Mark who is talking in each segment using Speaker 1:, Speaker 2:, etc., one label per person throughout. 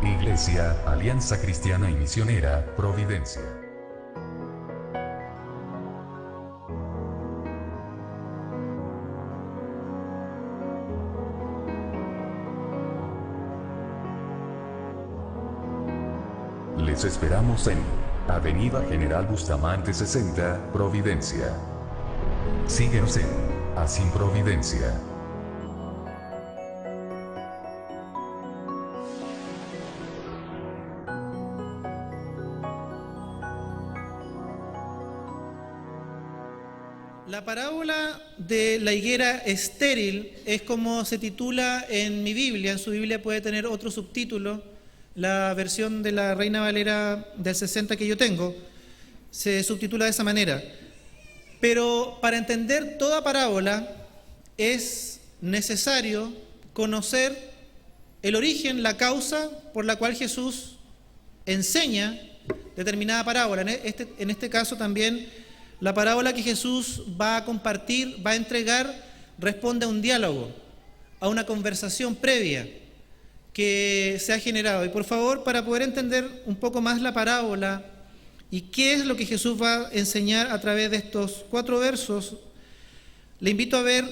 Speaker 1: Iglesia, Alianza Cristiana y Misionera, Providencia. Les esperamos en Avenida General Bustamante 60, Providencia. Síguenos en Así Providencia.
Speaker 2: La parábola de la higuera estéril es como se titula en mi Biblia. En su Biblia puede tener otro subtítulo. La versión de la Reina Valera del 60 que yo tengo se subtitula de esa manera. Pero para entender toda parábola es necesario conocer el origen, la causa por la cual Jesús enseña determinada parábola. En este caso también la parábola que Jesús va a compartir, va a entregar, responde a un diálogo, a una conversación previa que se ha generado. Y por favor, para poder entender un poco más la parábola y qué es lo que Jesús va a enseñar a través de estos 4 versos, le invito a ver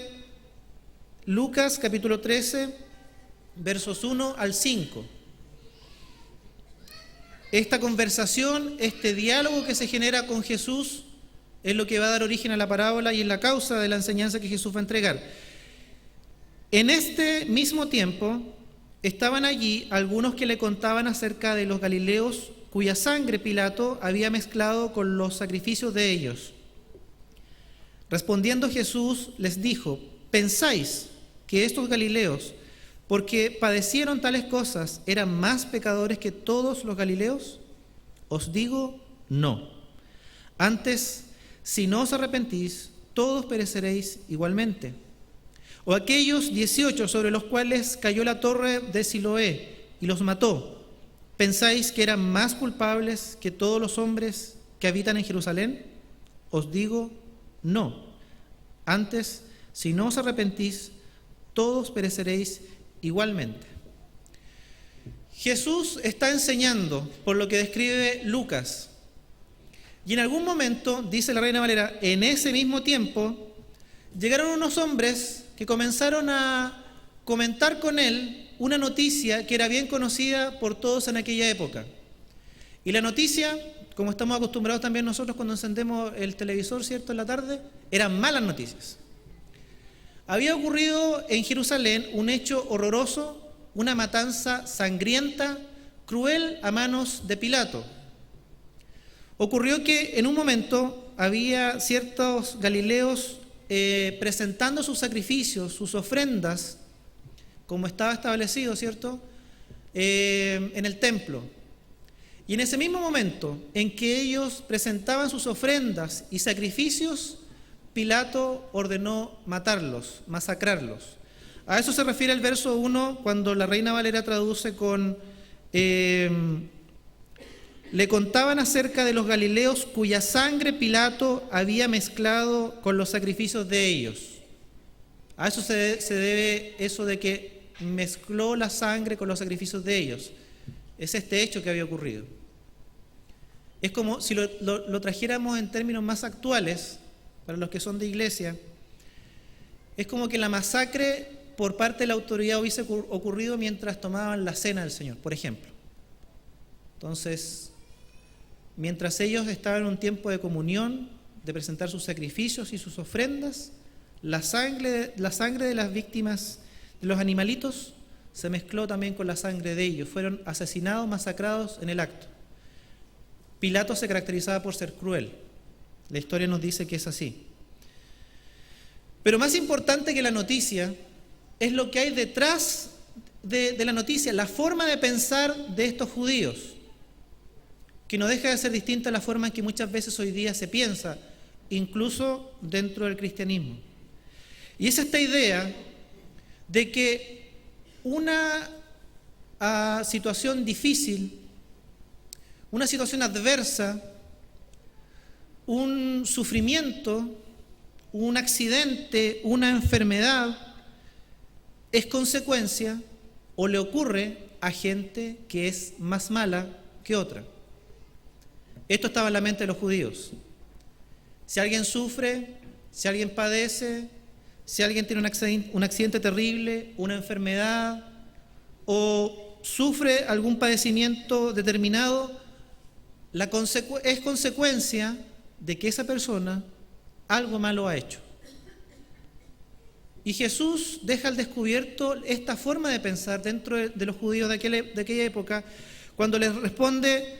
Speaker 2: Lucas capítulo 13, versos 1 al 5. Esta conversación, este diálogo que se genera con Jesús es lo que va a dar origen a la parábola y es la causa de la enseñanza que Jesús va a entregar. En este mismo tiempo estaban allí algunos que le contaban acerca de los galileos cuya sangre Pilato había mezclado con los sacrificios de ellos. Respondiendo Jesús les dijo: ¿pensáis que estos galileos, porque padecieron tales cosas, eran más pecadores que todos los galileos? Os digo, no. Antes, si no os arrepentís, todos pereceréis igualmente. O aquellos 18 sobre los cuales cayó la torre de Siloé y los mató, ¿pensáis que eran más culpables que todos los hombres que habitan en Jerusalén? Os digo, no. Antes, si no os arrepentís, todos pereceréis igualmente. Jesús está enseñando por lo que describe Lucas. Y en algún momento, dice la Reina Valera, en ese mismo tiempo, llegaron unos hombres que comenzaron a comentar con él una noticia que era bien conocida por todos en aquella época. Y la noticia, como estamos acostumbrados también nosotros cuando encendemos el televisor, ¿cierto?, en la tarde, eran malas noticias. Había ocurrido en Jerusalén un hecho horroroso, una matanza sangrienta, cruel a manos de Pilato. Ocurrió que en un momento había ciertos galileos presentando sus sacrificios, sus ofrendas, como estaba establecido, ¿cierto?, en el templo. Y en ese mismo momento en que ellos presentaban sus ofrendas y sacrificios, Pilato ordenó matarlos, masacrarlos. A eso se refiere el verso 1 cuando la Reina Valera traduce con le contaban acerca de los galileos cuya sangre Pilato había mezclado con los sacrificios de ellos. A eso se debe eso de que mezcló la sangre con los sacrificios de ellos. Es este hecho que había ocurrido. Es como si lo trajéramos en términos más actuales, para los que son de iglesia, es como que la masacre por parte de la autoridad hubiese ocurrido mientras tomaban la cena del Señor, por ejemplo. Entonces, mientras ellos estaban en un tiempo de comunión, de presentar sus sacrificios y sus ofrendas, la sangre de las víctimas de los animalitos se mezcló también con la sangre de ellos. Fueron asesinados, masacrados en el acto. Pilato se caracterizaba por ser cruel. La historia nos dice que es así. Pero más importante que la noticia es lo que hay detrás de la noticia, la forma de pensar de estos judíos, que no deja de ser distinta a la forma en que muchas veces hoy día se piensa, incluso dentro del cristianismo. Y es esta idea de que una situación difícil, una situación adversa, un sufrimiento, un accidente, una enfermedad, es consecuencia o le ocurre a gente que es más mala que otra. Esto estaba en la mente de los judíos. Si alguien sufre, si alguien padece, si alguien tiene un accidente terrible, una enfermedad o sufre algún padecimiento determinado, es consecuencia de que esa persona algo malo ha hecho. Y Jesús deja al descubierto esta forma de pensar dentro de los judíos de aquella época, cuando les responde,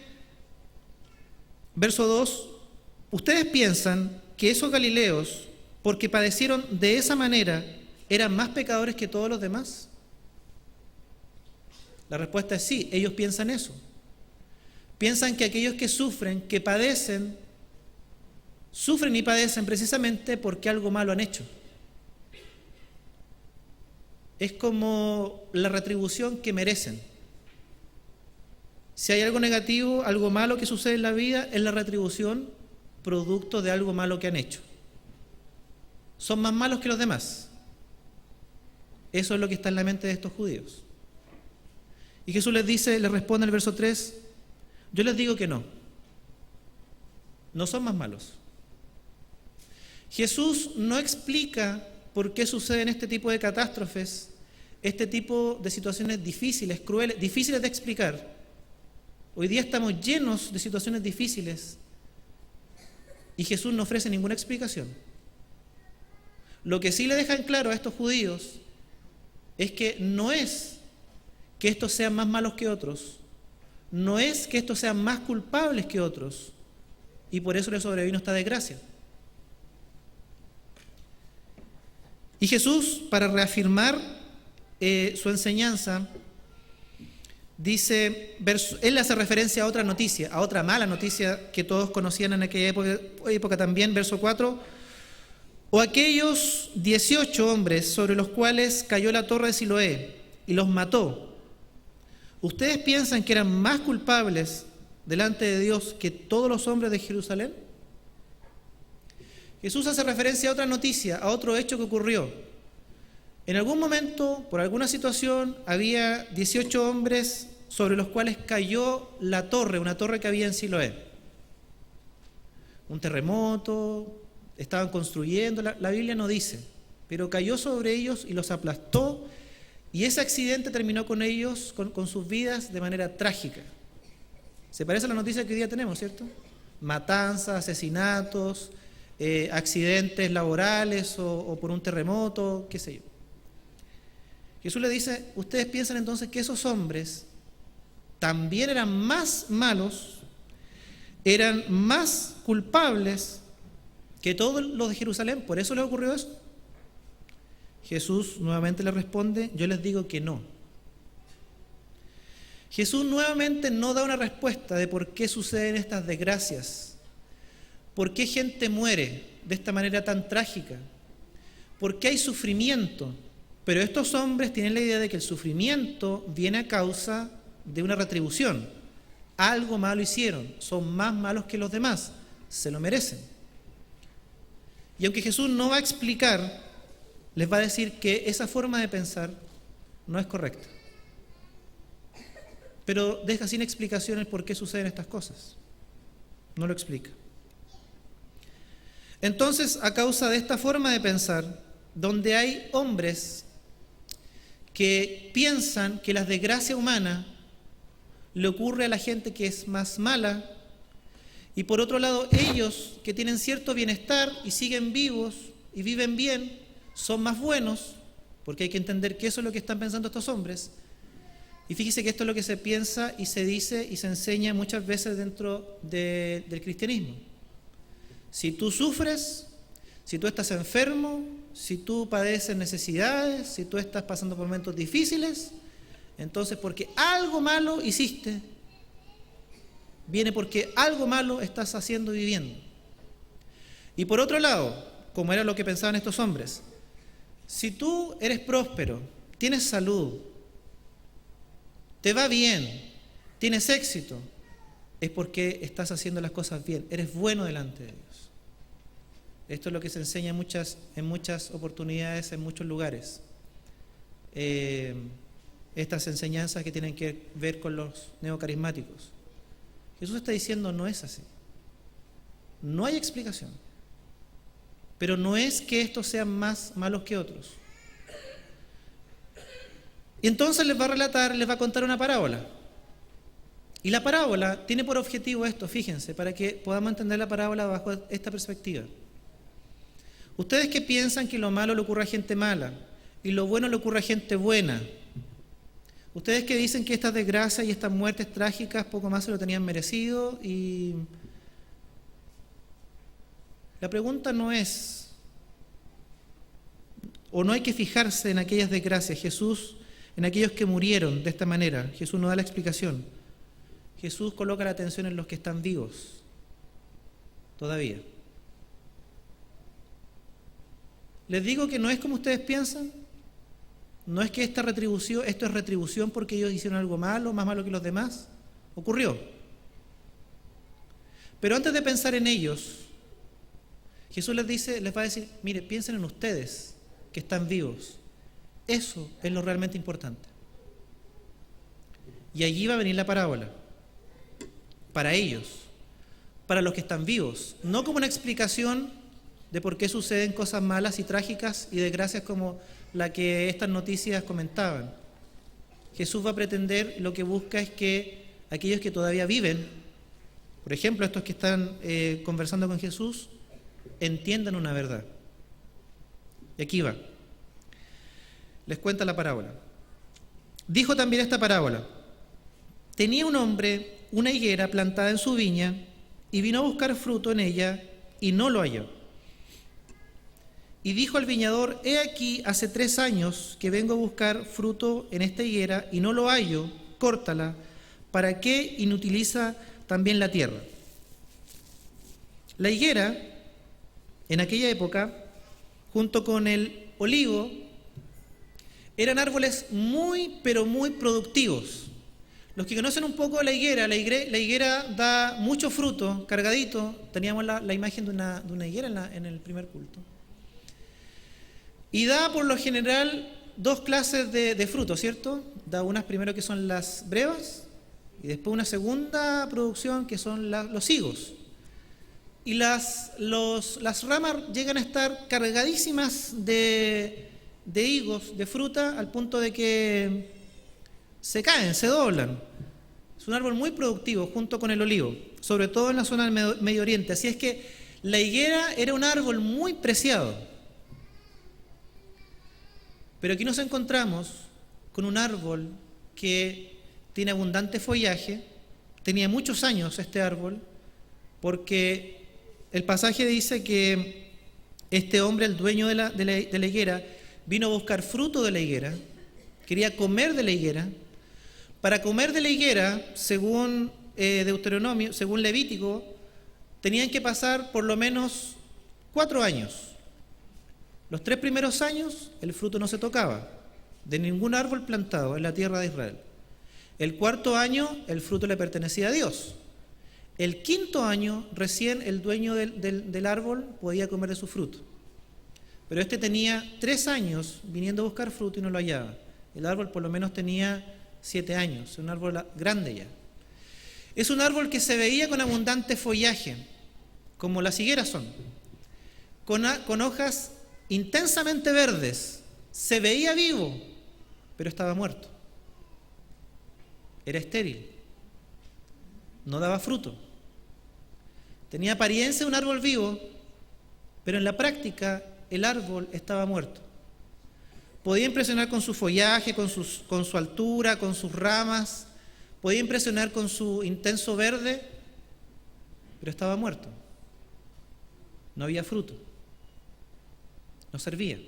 Speaker 2: verso 2, ¿ustedes piensan que esos galileos, porque padecieron de esa manera, eran más pecadores que todos los demás? La respuesta es sí, ellos piensan eso. Piensan que aquellos que sufren, que padecen, sufren y padecen precisamente porque algo malo han hecho. Es como la retribución que merecen. Si hay algo negativo, algo malo que sucede en la vida, es la retribución producto de algo malo que han hecho. Son más malos que los demás. Eso es lo que está en la mente de estos judíos. Y Jesús les responde en el verso 3, yo les digo que no. No son más malos. Jesús no explica por qué suceden este tipo de catástrofes, este tipo de situaciones difíciles, crueles, difíciles de explicar. Hoy día estamos llenos de situaciones difíciles y Jesús no ofrece ninguna explicación. Lo que sí le dejan claro a estos judíos es que no es que estos sean más malos que otros, no es que estos sean más culpables que otros, y por eso les sobrevino esta desgracia. Y Jesús, para reafirmar su enseñanza, dice, él hace referencia a otra noticia, a otra mala noticia que todos conocían en aquella época también, verso 4, o aquellos 18 hombres sobre los cuales cayó la torre de Siloé y los mató, ¿ustedes piensan que eran más culpables delante de Dios que todos los hombres de Jerusalén? Jesús hace referencia a otra noticia, a otro hecho que ocurrió. En algún momento, por alguna situación, había 18 hombres sobre los cuales cayó la torre, una torre que había en Siloé. Un terremoto, estaban construyendo, la Biblia no dice, pero cayó sobre ellos y los aplastó, y ese accidente terminó con ellos, con sus vidas de manera trágica. Se parece a la noticia que hoy día tenemos, ¿cierto? Matanzas, asesinatos, accidentes laborales o por un terremoto, qué sé yo. Jesús le dice, ustedes piensan entonces que esos hombres también eran más malos, eran más culpables que todos los de Jerusalén, ¿por eso les ocurrió eso? Jesús nuevamente le responde, yo les digo que no. Jesús nuevamente no da una respuesta de por qué suceden estas desgracias, por qué gente muere de esta manera tan trágica, por qué hay sufrimiento. Pero estos hombres tienen la idea de que el sufrimiento viene a causa de una retribución. Algo malo hicieron, son más malos que los demás, se lo merecen. Y aunque Jesús no va a explicar, les va a decir que esa forma de pensar no es correcta. Pero deja sin explicaciones por qué suceden estas cosas. No lo explica. Entonces, a causa de esta forma de pensar, donde hay hombres que piensan que la desgracia humana le ocurre a la gente que es más mala, y por otro lado ellos que tienen cierto bienestar y siguen vivos y viven bien, son más buenos, porque hay que entender que eso es lo que están pensando estos hombres. Y fíjese que esto es lo que se piensa y se dice y se enseña muchas veces dentro del cristianismo. Si tú sufres, si tú estás enfermo, si tú padeces necesidades, si tú estás pasando por momentos difíciles, entonces porque algo malo hiciste, viene porque algo malo estás haciendo y viviendo. Y por otro lado, como era lo que pensaban estos hombres, si tú eres próspero, tienes salud, te va bien, tienes éxito, es porque estás haciendo las cosas bien, eres bueno delante de Dios. Esto es lo que se enseña en muchas oportunidades, en muchos lugares. En estas enseñanzas que tienen que ver con los neocarismáticos. Jesús está diciendo no es así. No hay explicación. Pero no es que estos sean más malos que otros. Y entonces les va a contar una parábola. Y la parábola tiene por objetivo esto, fíjense, para que podamos entender la parábola bajo esta perspectiva. Ustedes que piensan que lo malo le ocurre a gente mala y lo bueno le ocurre a gente buena. Ustedes que dicen que estas desgracias y estas muertes trágicas poco más se lo tenían merecido, y la pregunta no es, o no hay que fijarse en aquellas desgracias, en aquellos que murieron de esta manera. Jesús no da la explicación. Jesús coloca la atención en los que están vivos todavía. Les digo que no es como ustedes piensan. No es que esto es retribución porque ellos hicieron algo malo, más malo que los demás. Ocurrió. Pero antes de pensar en ellos, Jesús les va a decir, mire, piensen en ustedes que están vivos. Eso es lo realmente importante. Y allí va a venir la parábola. Para ellos, para los que están vivos, no como una explicación de por qué suceden cosas malas y trágicas y desgracias como la que estas noticias comentaban. Jesús va a pretender, lo que busca es que aquellos que todavía viven, por ejemplo, estos que están conversando con Jesús, entiendan una verdad. Y aquí va. Les cuenta la parábola. Dijo también esta parábola: tenía un hombre una higuera plantada en su viña y vino a buscar fruto en ella y no lo halló. Y dijo al viñador: he aquí, hace 3 años que vengo a buscar fruto en esta higuera y no lo hallo, córtala. ¿Para qué inutiliza también la tierra? La higuera, en aquella época, junto con el olivo, eran árboles muy, pero muy productivos. Los que conocen un poco la higuera da mucho fruto, cargadito. Teníamos la imagen de una higuera en el primer culto. Y da por lo general 2 clases de frutos, ¿cierto? Da unas primero que son las brevas y después una segunda producción que son los higos. Y las ramas llegan a estar cargadísimas de higos, de fruta, al punto de que se caen, se doblan. Es un árbol muy productivo junto con el olivo, sobre todo en la zona del Medio Oriente. Así es que la higuera era un árbol muy preciado. Pero aquí nos encontramos con un árbol que tiene abundante follaje. Tenía muchos años este árbol, porque el pasaje dice que este hombre, el dueño de la higuera, vino a buscar fruto de la higuera, quería comer de la higuera. Para comer de la higuera, según Deuteronomio, según Levítico, tenían que pasar por lo menos 4 años. Los 3 primeros años el fruto no se tocaba de ningún árbol plantado en la tierra de Israel. El 4.º año el fruto le pertenecía a Dios. El 5.º año recién el dueño del árbol podía comer de su fruto. Pero este tenía 3 años viniendo a buscar fruto y no lo hallaba. El árbol por lo menos tenía 7 años, un árbol grande ya. Es un árbol que se veía con abundante follaje, como las higueras son, con hojas intensamente verdes. Se veía vivo, pero estaba muerto. Era estéril, no daba fruto. Tenía apariencia de un árbol vivo, pero en la práctica el árbol estaba muerto. Podía impresionar con su follaje, con su altura, con sus ramas, podía impresionar con su intenso verde, pero estaba muerto. No había fruto, no servía.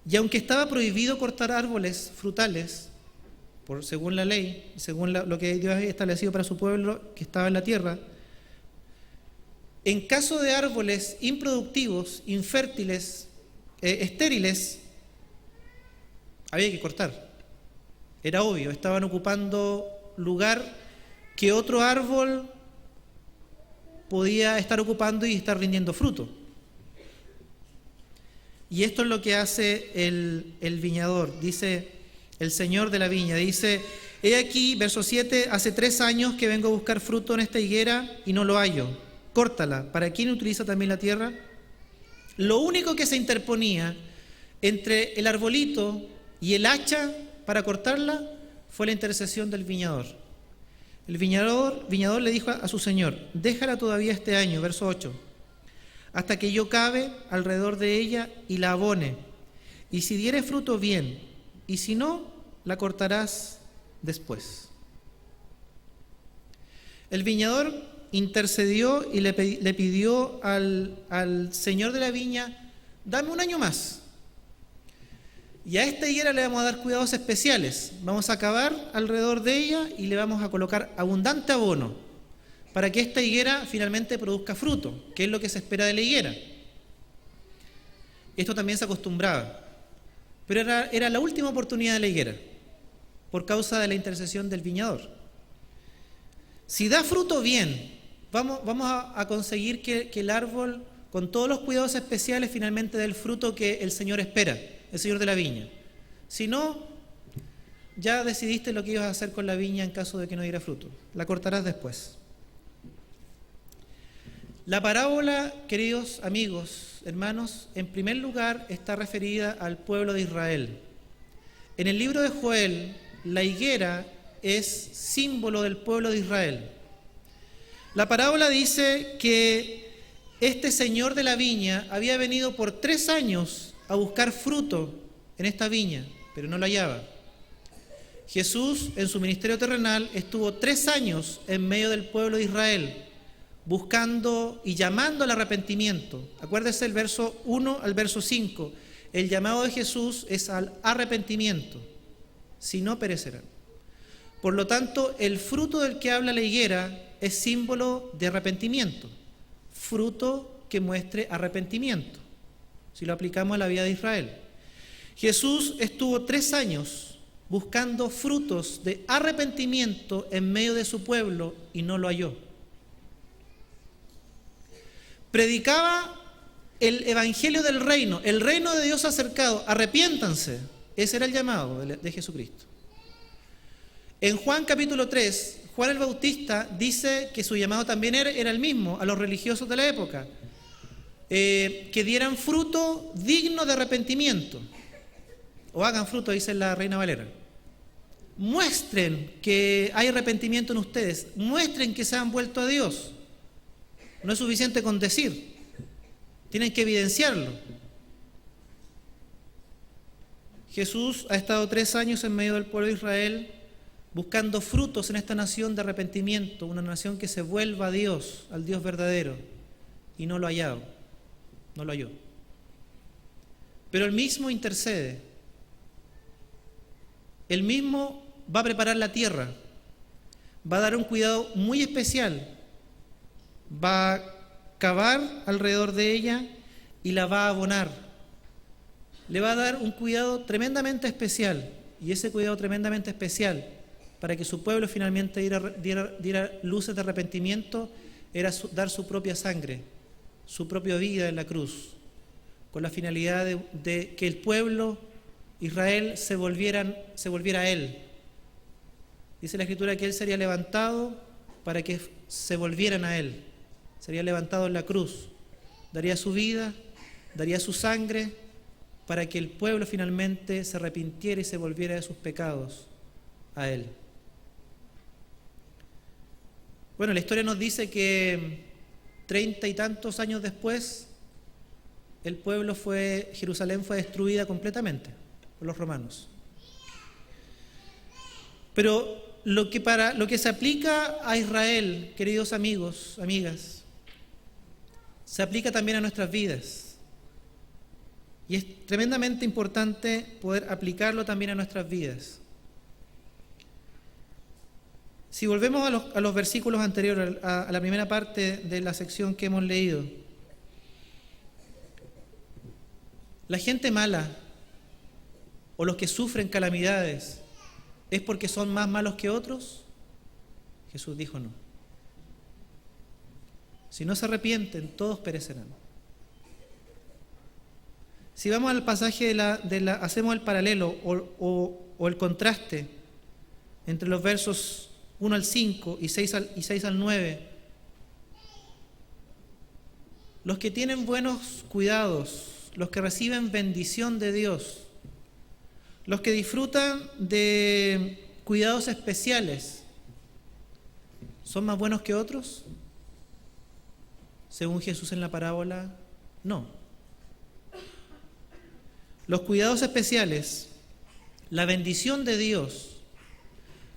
Speaker 2: Y aunque estaba prohibido cortar árboles frutales, según la ley, según lo que Dios había establecido para su pueblo que estaba en la tierra, en caso de árboles improductivos, infértiles, estériles, había que cortar. Era obvio, estaban ocupando lugar que otro árbol podía estar ocupando y estar rindiendo fruto. Y esto es lo que hace el viñador. Dice: el señor de la viña. Dice: he aquí, verso 7, hace 3 años que vengo a buscar fruto en esta higuera y no lo hallo. Córtala. ¿Para quién utiliza también la tierra? Lo único que se interponía entre el arbolito y el hacha para cortarla fue la intercesión del viñador. El viñador le dijo a su señor: déjala todavía este año, verso 8, hasta que yo cabe alrededor de ella y la abone. Y si diere fruto, bien, y si no, la cortarás después. El viñador intercedió y le pidió al señor de la viña: dame un año más. Y a esta higuera le vamos a dar cuidados especiales. Vamos a cavar alrededor de ella y le vamos a colocar abundante abono para que esta higuera finalmente produzca fruto, que es lo que se espera de la higuera. Esto también se acostumbraba, pero era la última oportunidad de la higuera, por causa de la intercesión del viñador. Si da fruto, bien, vamos a conseguir que el árbol, con todos los cuidados especiales, finalmente dé el fruto que el Señor espera, el Señor de la viña. Si no, ya decidiste lo que ibas a hacer con la viña en caso de que no diera fruto. La cortarás después. La parábola, queridos amigos, hermanos, en primer lugar está referida al pueblo de Israel. En el libro de Joel, la higuera es símbolo del pueblo de Israel. La parábola dice que este señor de la viña había venido por 3 años a buscar fruto en esta viña, pero no lo hallaba. Jesús, en su ministerio terrenal, estuvo 3 años en medio del pueblo de Israel, buscando y llamando al arrepentimiento. Acuérdese el verso 1 al verso 5. El llamado de Jesús es al arrepentimiento, si no perecerán. Por lo tanto, el fruto del que habla la higuera es símbolo de arrepentimiento, fruto que muestre arrepentimiento, si lo aplicamos a la vida de Israel. Jesús estuvo 3 años buscando frutos de arrepentimiento en medio de su pueblo y no lo halló. Predicaba el evangelio del reino, el reino de Dios acercado, arrepiéntanse. Ese era el llamado de Jesucristo. En Juan capítulo 3, Juan el Bautista dice que su llamado también era el mismo a los religiosos de la época, que dieran fruto digno de arrepentimiento, o hagan fruto, dice la Reina Valera. Muestren que hay arrepentimiento en ustedes, muestren que se han vuelto a Dios. No es suficiente con decir, tienen que evidenciarlo. Jesús ha estado 3 años en medio del pueblo de Israel buscando frutos en esta nación de arrepentimiento, una nación que se vuelva a Dios, al Dios verdadero, y no lo ha hallado, no lo halló. Pero Él mismo intercede, Él mismo va a preparar la tierra, va a dar un cuidado muy especial, va a cavar alrededor de ella y la va a abonar. Le va a dar un cuidado tremendamente especial, y ese cuidado tremendamente especial para que su pueblo finalmente diera luces de arrepentimiento era dar su propia sangre, su propia vida en la cruz, con la finalidad de que el pueblo, Israel, se volviera a Él. Dice la Escritura que Él sería levantado para que se volvieran a Él. Sería levantado en la cruz, daría su vida, daría su sangre, para que el pueblo finalmente se arrepintiera y se volviera de sus pecados a Él. Bueno, la historia nos dice que 30 y tantos años después, Jerusalén fue destruida completamente por los romanos. Pero lo que se aplica a Israel, queridos amigos, amigas, se aplica también a nuestras vidas. Y es tremendamente importante poder aplicarlo también a nuestras vidas. Si volvemos a los versículos anteriores, a la primera parte de la sección que hemos leído, la gente mala o los que sufren calamidades, ¿es porque son más malos que otros? Jesús dijo no. Si no se arrepienten, todos perecerán. Si vamos al pasaje hacemos el paralelo o o el contraste entre los versos 1 al 5 y 6 al 9. Los que tienen buenos cuidados, los que reciben bendición de Dios, los que disfrutan de cuidados especiales, ¿son más buenos que otros? Según Jesús en la parábola, no. Los cuidados especiales, la bendición de Dios,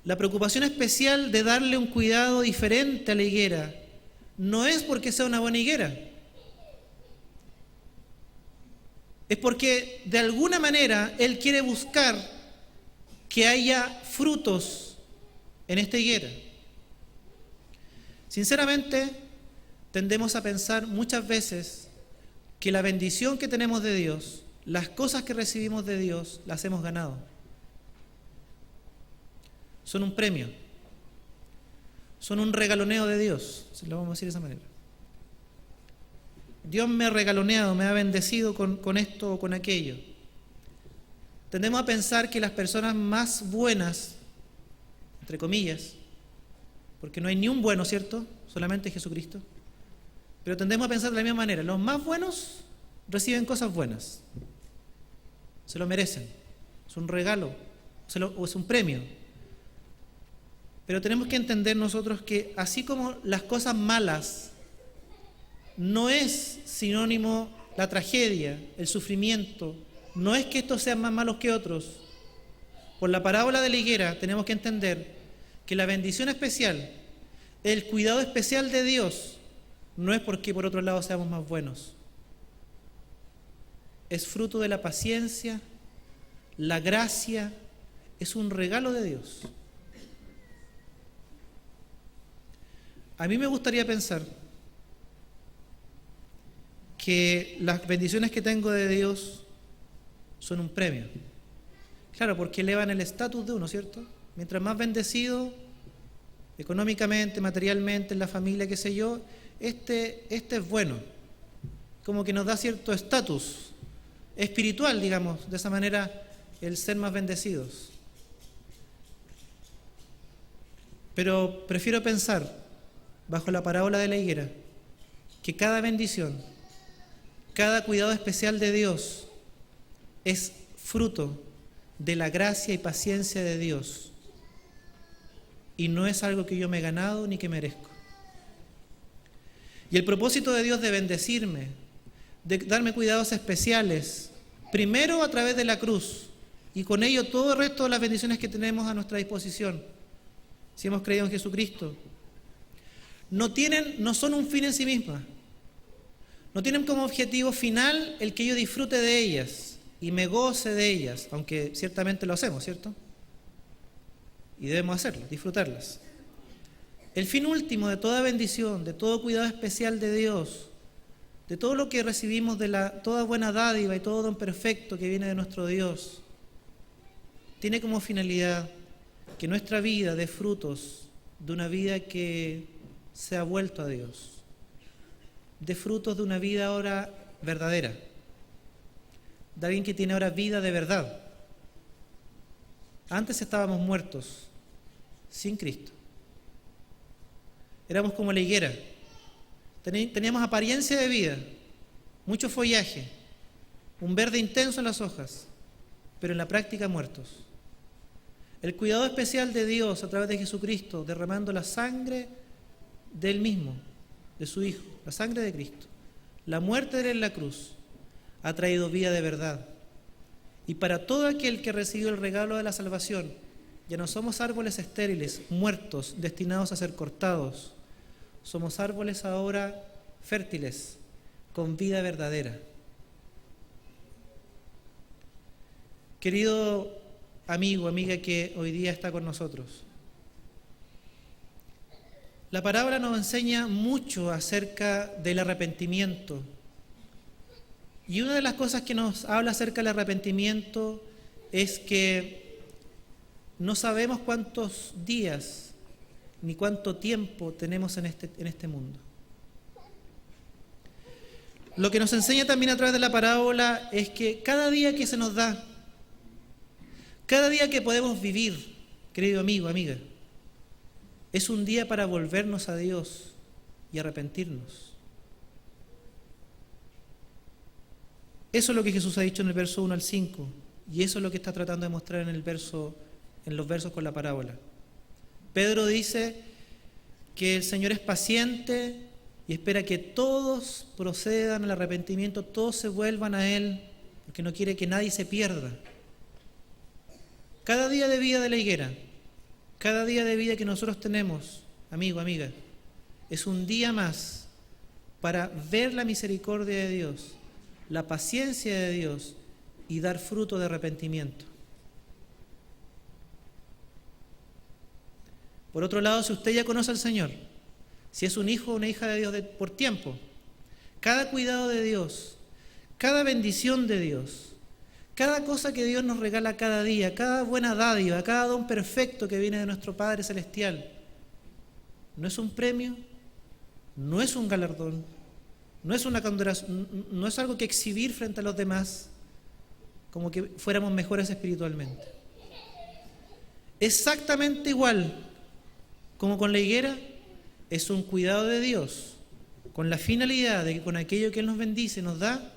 Speaker 2: la preocupación especial de darle un cuidado diferente a la higuera, no es porque sea una buena higuera. Es porque de alguna manera Él quiere buscar que haya frutos en esta higuera. Sinceramente, tendemos a pensar muchas veces que la bendición que tenemos de Dios, las cosas que recibimos de Dios, las hemos ganado. Son un premio, son un regaloneo de Dios, si lo vamos a decir de esa manera. Dios me ha regaloneado, me ha bendecido con esto o con aquello. Tendemos a pensar que las personas más buenas, entre comillas, porque no hay ni un bueno, ¿cierto? Solamente Jesucristo. Pero tendemos a pensar de la misma manera. Los más buenos reciben cosas buenas. Se lo merecen. Es un regalo o es un premio. Pero tenemos que entender nosotros que así como las cosas malas no es sinónimo la tragedia, el sufrimiento, no es que estos sean más malos que otros. Por la parábola de la higuera tenemos que entender que la bendición especial, el cuidado especial de Dios, no es porque por otro lado seamos más buenos. Es fruto de la paciencia, la gracia, es un regalo de Dios. A mí me gustaría pensar que las bendiciones que tengo de Dios son un premio. Claro, porque elevan el estatus de uno, ¿cierto? Mientras más bendecido, económicamente, materialmente, en la familia, qué sé yo, este es bueno. Como que nos da cierto estatus espiritual, digamos, de esa manera, el ser más bendecidos. Pero prefiero pensar, bajo la parábola de la higuera, que cada bendición, cada cuidado especial de Dios es fruto de la gracia y paciencia de Dios y no es algo que yo me he ganado ni que merezco. Y el propósito de Dios de bendecirme, de darme cuidados especiales, primero a través de la cruz y con ello todo el resto de las bendiciones que tenemos a nuestra disposición, si hemos creído en Jesucristo, no son un fin en sí mismas. No tienen como objetivo final el que yo disfrute de ellas y me goce de ellas, aunque ciertamente lo hacemos, ¿cierto? Y debemos hacerlo, disfrutarlas. El fin último de toda bendición, de todo cuidado especial de Dios, de todo lo que recibimos de toda buena dádiva y todo don perfecto que viene de nuestro Dios, tiene como finalidad que nuestra vida dé frutos de una vida que se ha vuelto a Dios, de frutos de una vida ahora verdadera, de alguien que tiene ahora vida de verdad. Antes estábamos muertos, sin Cristo. Éramos como la higuera, teníamos apariencia de vida, mucho follaje, un verde intenso en las hojas, pero en la práctica muertos. El cuidado especial de Dios a través de Jesucristo, derramando la sangre de Él mismo, de su Hijo, la sangre de Cristo, la muerte de Él en la cruz, ha traído vida de verdad. Y para todo aquel que recibió el regalo de la salvación, ya no somos árboles estériles, muertos, destinados a ser cortados. Somos árboles ahora fértiles, con vida verdadera. Querido amigo, amiga que hoy día está con nosotros, la parábola nos enseña mucho acerca del arrepentimiento. Y una de las cosas que nos habla acerca del arrepentimiento es que no sabemos cuántos días ni cuánto tiempo tenemos en este mundo. Lo que nos enseña también a través de la parábola es que cada día que se nos da, Cada día que podemos vivir, querido amigo, amiga, es un día para volvernos a Dios y arrepentirnos. Eso es lo que Jesús ha dicho en el verso 1 al 5, y eso es lo que está tratando de mostrar en los versos con la parábola. Pedro dice que el Señor es paciente y espera que todos procedan al arrepentimiento, todos se vuelvan a Él, porque no quiere que nadie se pierda. Cada día de vida de la higuera, cada día de vida que nosotros tenemos, amigo, amiga, es un día más para ver la misericordia de Dios, la paciencia de Dios y dar fruto de arrepentimiento. Por otro lado, si usted ya conoce al Señor, si es un hijo o una hija de Dios por tiempo, cada cuidado de Dios, cada bendición de Dios, cada cosa que Dios nos regala cada día, cada buena dádiva, cada don perfecto que viene de nuestro Padre Celestial, no es un premio, no es un galardón, no es una condenación, no es algo que exhibir frente a los demás, como que fuéramos mejores espiritualmente. Exactamente igual como con la higuera, es un cuidado de Dios, con la finalidad de que con aquello que Él nos bendice, nos da,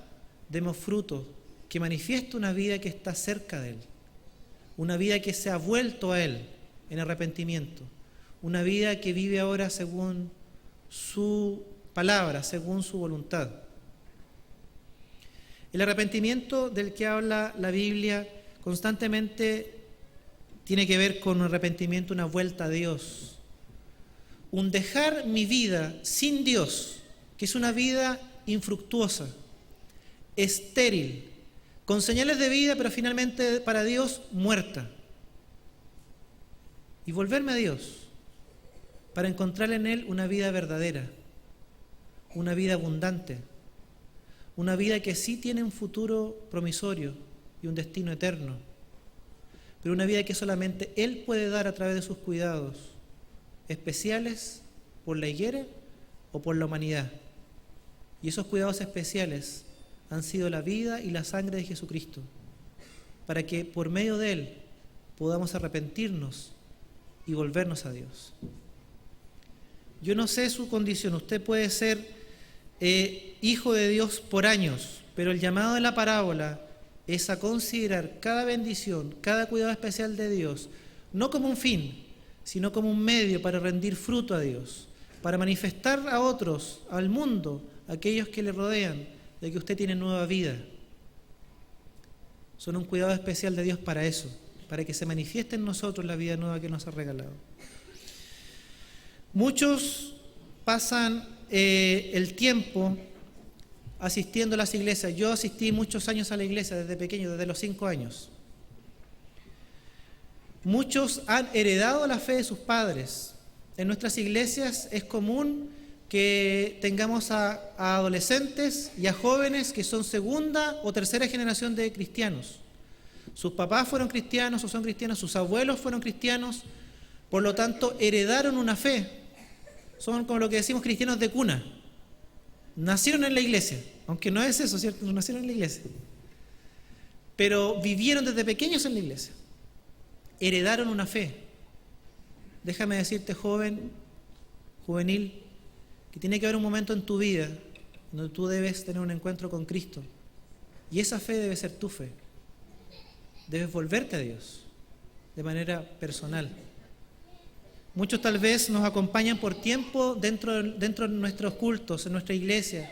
Speaker 2: demos fruto, que manifieste una vida que está cerca de Él, una vida que se ha vuelto a Él en arrepentimiento, una vida que vive ahora según su palabra, según su voluntad. El arrepentimiento del que habla la Biblia constantemente tiene que ver con un arrepentimiento, una vuelta a Dios, un dejar mi vida sin Dios, que es una vida infructuosa, estéril, con señales de vida, pero finalmente para Dios muerta, y volverme a Dios para encontrar en Él una vida verdadera, una vida abundante, una vida que sí tiene un futuro promisorio y un destino eterno, pero una vida que solamente Él puede dar a través de sus cuidados especiales por la higuera o por la humanidad. Y esos cuidados especiales han sido la vida y la sangre de Jesucristo, para que por medio de Él podamos arrepentirnos y volvernos a Dios. Yo no sé su condición, usted puede ser hijo de Dios por años, pero el llamado de la parábola es a considerar cada bendición, cada cuidado especial de Dios, no como un fin, sino como un medio para rendir fruto a Dios, para manifestar a otros, al mundo, a aquellos que le rodean, de que usted tiene nueva vida. Son un cuidado especial de Dios para eso, para que se manifieste en nosotros la vida nueva que nos ha regalado. Muchos pasan el tiempo asistiendo a las iglesias. Yo asistí muchos años a la iglesia desde pequeño, desde los 5 años. Muchos han heredado la fe de sus padres. En nuestras iglesias es común que tengamos a adolescentes y a jóvenes que son segunda o tercera generación de cristianos. Sus papás fueron cristianos o son cristianos, sus abuelos fueron cristianos, por lo tanto heredaron una fe. Son como lo que decimos cristianos de cuna. Nacieron en la iglesia, aunque no es eso, ¿cierto? No nacieron en la iglesia. Pero vivieron desde pequeños en la iglesia. Heredaron una fe. Déjame decirte, joven, juvenil, que tiene que haber un momento en tu vida donde tú debes tener un encuentro con Cristo. Y esa fe debe ser tu fe. Debes volverte a Dios de manera personal. Muchos tal vez nos acompañan por tiempo dentro de nuestros cultos, en nuestra iglesia,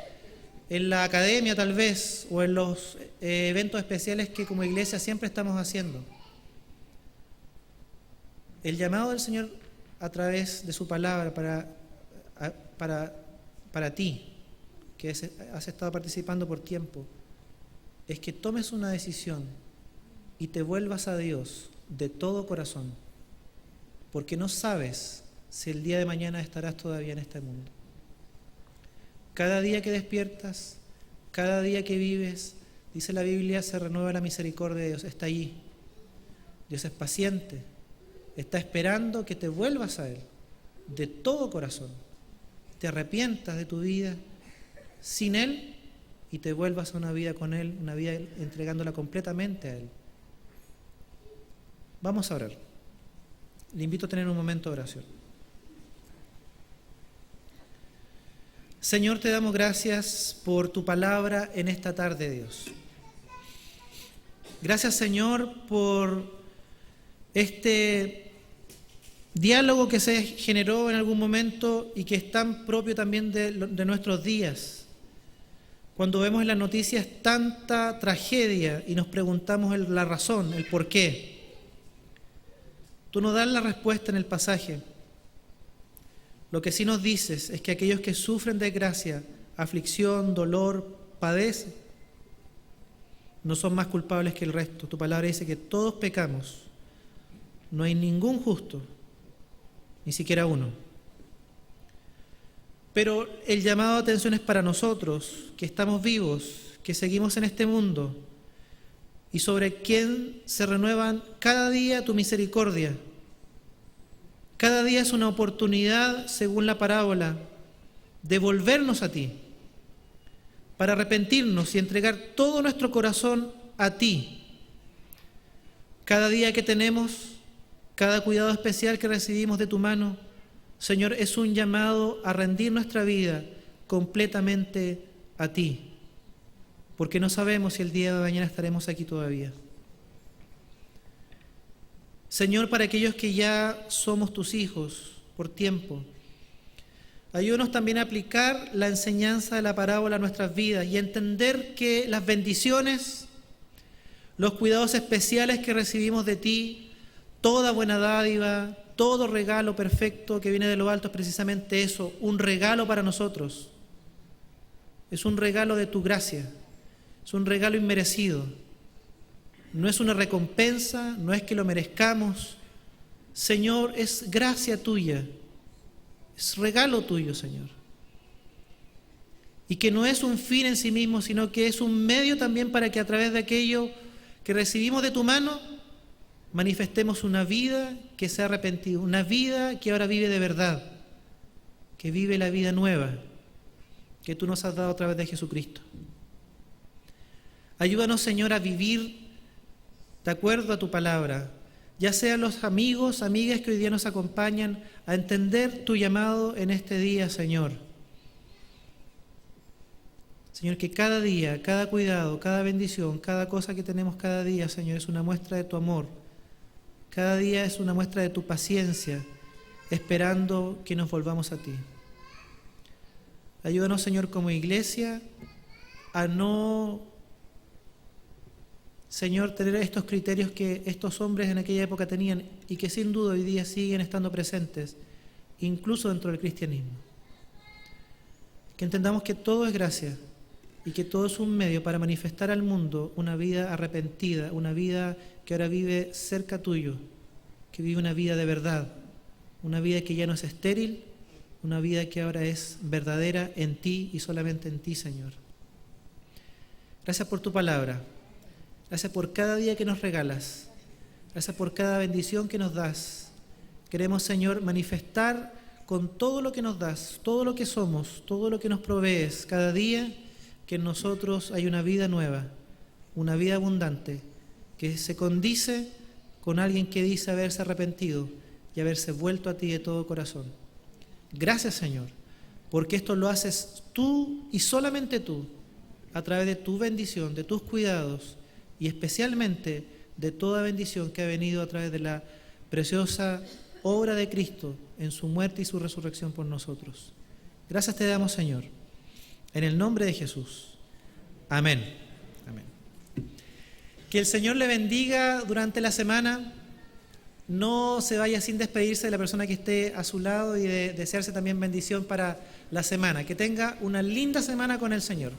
Speaker 2: en la academia tal vez, o en los eventos especiales que como iglesia siempre estamos haciendo. El llamado del Señor a través de su palabra para ti, que has estado participando por tiempo, es que tomes una decisión y te vuelvas a Dios de todo corazón, porque no sabes si el día de mañana estarás todavía en este mundo. Cada día que despiertas, cada día que vives, dice la Biblia, se renueva la misericordia de Dios, está allí. Dios es paciente, está esperando que te vuelvas a Él de todo corazón, te arrepientas de tu vida sin Él y te vuelvas a una vida con Él, una vida entregándola completamente a Él. Vamos a orar. Le invito a tener un momento de oración. Señor, te damos gracias por tu palabra en esta tarde, Dios. Gracias, Señor, por este diálogo que se generó en algún momento y que es tan propio también de nuestros días. Cuando vemos en las noticias tanta tragedia y nos preguntamos la razón, el por qué. Tú nos das la respuesta en el pasaje. Lo que sí nos dices es que aquellos que sufren desgracia, aflicción, dolor, padecen, no son más culpables que el resto. Tu palabra dice que todos pecamos. No hay ningún justo, ni siquiera uno. Pero el llamado de atención es para nosotros, que estamos vivos, que seguimos en este mundo, y sobre quien se renuevan cada día tu misericordia. Cada día es una oportunidad, según la parábola, de volvernos a ti, para arrepentirnos y entregar todo nuestro corazón a ti. Cada día que tenemos, cada cuidado especial que recibimos de tu mano, Señor, es un llamado a rendir nuestra vida completamente a ti, porque no sabemos si el día de mañana estaremos aquí todavía. Señor, para aquellos que ya somos tus hijos por tiempo, ayúdanos también a aplicar la enseñanza de la parábola a nuestras vidas y entender que las bendiciones, los cuidados especiales que recibimos de ti, toda buena dádiva, todo regalo perfecto que viene de lo alto es precisamente eso, un regalo para nosotros. Es un regalo de tu gracia, es un regalo inmerecido. No es una recompensa, no es que lo merezcamos. Señor, es gracia tuya, es regalo tuyo, Señor. Y que no es un fin en sí mismo, sino que es un medio también para que a través de aquello que recibimos de tu mano, manifestemos una vida que se ha arrepentido, una vida que ahora vive de verdad, que vive la vida nueva que tú nos has dado a través de Jesucristo. Ayúdanos, Señor, a vivir de acuerdo a tu palabra, ya sean los amigos, amigas que hoy día nos acompañan, a entender tu llamado en este día, Señor. Señor, que cada día, cada cuidado, cada bendición, cada cosa que tenemos cada día, Señor, es una muestra de tu amor. Cada día es una muestra de tu paciencia, esperando que nos volvamos a ti. Ayúdanos, Señor, como iglesia, a no, Señor, tener estos criterios que estos hombres en aquella época tenían y que sin duda hoy día siguen estando presentes, incluso dentro del cristianismo. Que entendamos que todo es gracia y que todo es un medio para manifestar al mundo una vida arrepentida, una vida que ahora vive cerca tuyo, que vive una vida de verdad, una vida que ya no es estéril, una vida que ahora es verdadera en ti y solamente en ti, Señor. Gracias por tu palabra. Gracias por cada día que nos regalas. Gracias por cada bendición que nos das. Queremos, Señor, manifestar con todo lo que nos das, todo lo que somos, todo lo que nos provees cada día, que en nosotros hay una vida nueva, una vida abundante, que se condice con alguien que dice haberse arrepentido y haberse vuelto a ti de todo corazón. Gracias, Señor, porque esto lo haces tú y solamente tú, a través de tu bendición, de tus cuidados, y especialmente de toda bendición que ha venido a través de la preciosa obra de Cristo en su muerte y su resurrección por nosotros. Gracias te damos, Señor, en el nombre de Jesús. Amén. Amén. Que el Señor le bendiga durante la semana. No se vaya sin despedirse de la persona que esté a su lado y de desearse también bendición para la semana. Que tenga una linda semana con el Señor.